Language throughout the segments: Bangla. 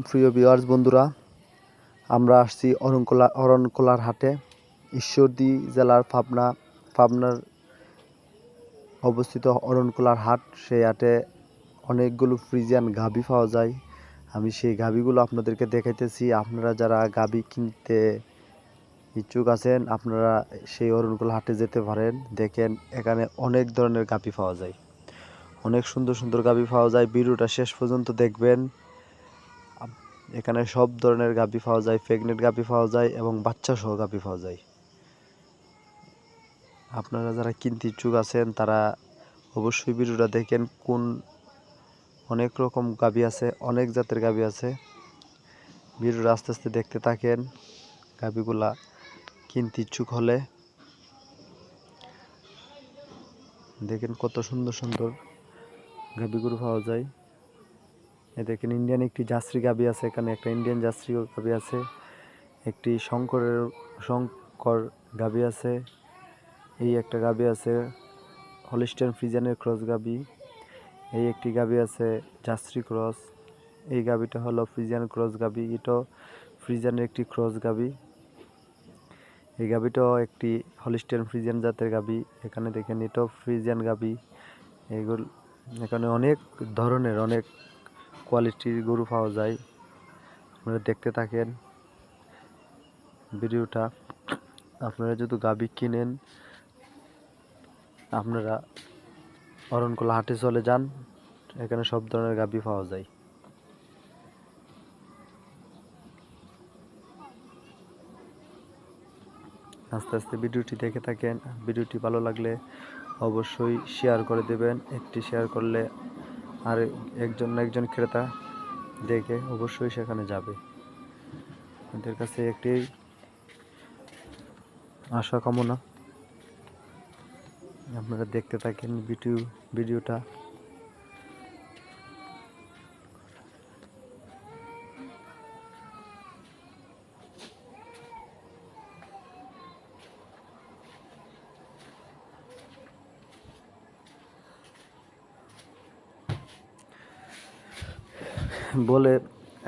প্রিয় ভিউয়ার্স বন্ধুরা, আমরা আসছি অরণকোলার হাটে। ঈশ্বরদী জেলার পাবনার অবস্থিত অরণকোলার হাট। সেই হাটে অনেকগুলো ফ্রিজিয়ান গাভী পাওয়া যায়। আমি সেই গাভীগুলো আপনাদেরকে দেখাইতেছি। আপনারা যারা গাভী কিনতে ইচ্ছুক আছেন, আপনারা সেই অরণকোলা হাটে যেতে পারেন। দেখেন, এখানে অনেক ধরনের গাভী পাওয়া যায়, অনেক সুন্দর সুন্দর গাভী পাওয়া যায়। ভিডিওটা শেষ পর্যন্ত দেখবেন। এখানে সব ধরনের গাভী পাওয়া যায়, প্রেগনেন্ট গাভী পাওয়া যায় এবং বাচ্চা সহ গাভী পাওয়া যায়। আপনারা যারা কিনতে ইচ্ছুক আছেন তারা অবশ্যই ভিডিওটা দেখেন। অনেক রকম গাভী আছে, অনেক জাতের গাভী আছে। ভিডিওটা আস্তে আস্তে দেখতে থাকেন। গাভীগুলা কিনতে ইচ্ছুক হলে দেখেন কত সুন্দর সুন্দর গাভীগুলো পাওয়া যায়। দেখেন, ইন্ডিয়ান একটি জার্সি গাভী আছে, এখানে একটা ইন্ডিয়ান জার্সি গাভী আছে, একটি শঙ্কর গাভী আছে, এই একটা গাভী আছে হলিস্টাইন ফ্রিজিয়ানের ক্রস গাভী, এই একটি গাভী আছে জার্সি ক্রস। এই গাভীটা হলো ফ্রিজিয়ান ক্রস গাভী, এটাও ফ্রিজিয়ানের একটি ক্রস গাভী। এই গাভীটাও একটি হলিস্টাইন ফ্রিজিয়ান জাতের গাভী। এখানে দেখেন, এটাও ফ্রিজিয়ান গাভী। এখানে অনেক ধরনের, অনেক কোয়ালিটির গরু পাওয়া যায়। আপনারা দেখতে থাকেন ভিডিওটা। আপনারা যদি গাভী কিনেন, আপনারা অরণকোলা হাটে চলে যান, এখানে সব ধরনের গাভী পাওয়া যায়। আস্তে আস্তে ভিডিওটি দেখে থাকেন। ভিডিওটি ভালো লাগলে অবশ্যই শেয়ার করে দেবেন। একটি শেয়ার করলে আর একজন ক্রেতা দেখে অবশ্যই সেখানে যাবে। আপনাদের কাছে একটি আশা কামনা। আপনারা দেখতে থাকেন ভিডিওটা।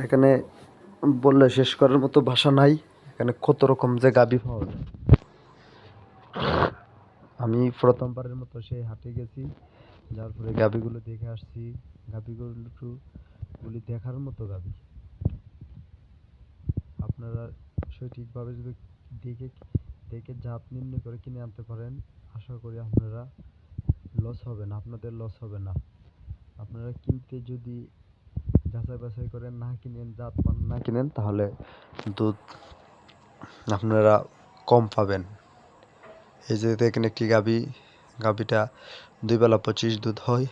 এখানে বললে শেষ করার মতো ভাষা নাই। এখানে কত রকম যে গাভী পাওয়া যায়। আমি প্রথমবারের মতো সেই হাটে গেছি, যার পরে গাভীগুলো দেখে আসছি। গাভীগুলি দেখার মতো গাভী। আপনারা সঠিকভাবে যদি দেখে জাত নির্ণয় করে কিনে আনতে পারেন, আশা করি আপনারা লস হবে না, আপনাদের লস হবে না। আপনারা কিনতে যদি যাচাই বাছাই করেন, না কিনেন, জাত মান না কিনেন, তাহলে দুধ আপনারা কম পাবেন। এই যে দেখেন একটি গাভীটা 2 বেলা 25 দুধ হয়।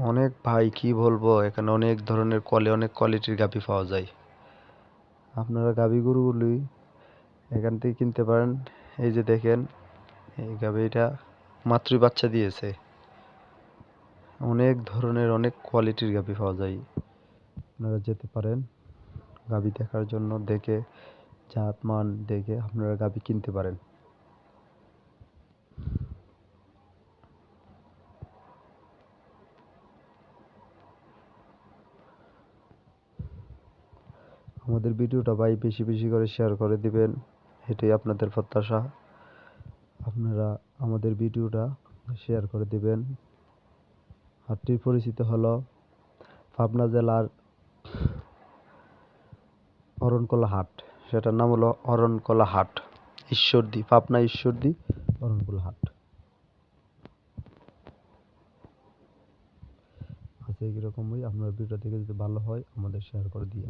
অনেক ভাই কি বলবো, এখানে অনেক ধরনের অনেক কোয়ালিটির গাভী পাওয়া যায়। আপনারা গাভী গরুগুলি এখান থেকে কিনতে পারেন। এই যে দেখেন, এই গাভীটা মাত্রই বাচ্চা দিয়েছে। অনেক ধরনের, অনেক কোয়ালিটির গাভী পাওয়া যায়। আপনারা যেতে পারেন গাভী দেখার জন্য। দেখে জাত মান দেখে আপনারা গাভী কিনতে পারেন। আমাদের ভিডিওটা ভাই বেশি বেশি করে শেয়ার করে দিবেন, এটাই আপনাদের প্রত্যাশা। আপনারা আমাদের ভিডিওটা শেয়ার করে দিবেন। হাটটির পরিচিতি হলো পাবনা জেলার অরণকোলা হাট। সেটার নাম হলো অরণকোলা হাট, পাবনা ঈশ্বরদী অরণকোলা হাট। আচ্ছা, এইরকমই আপনার ভিডিও দেখে যদি ভালো হয় আমাদের শেয়ার করে দিয়ে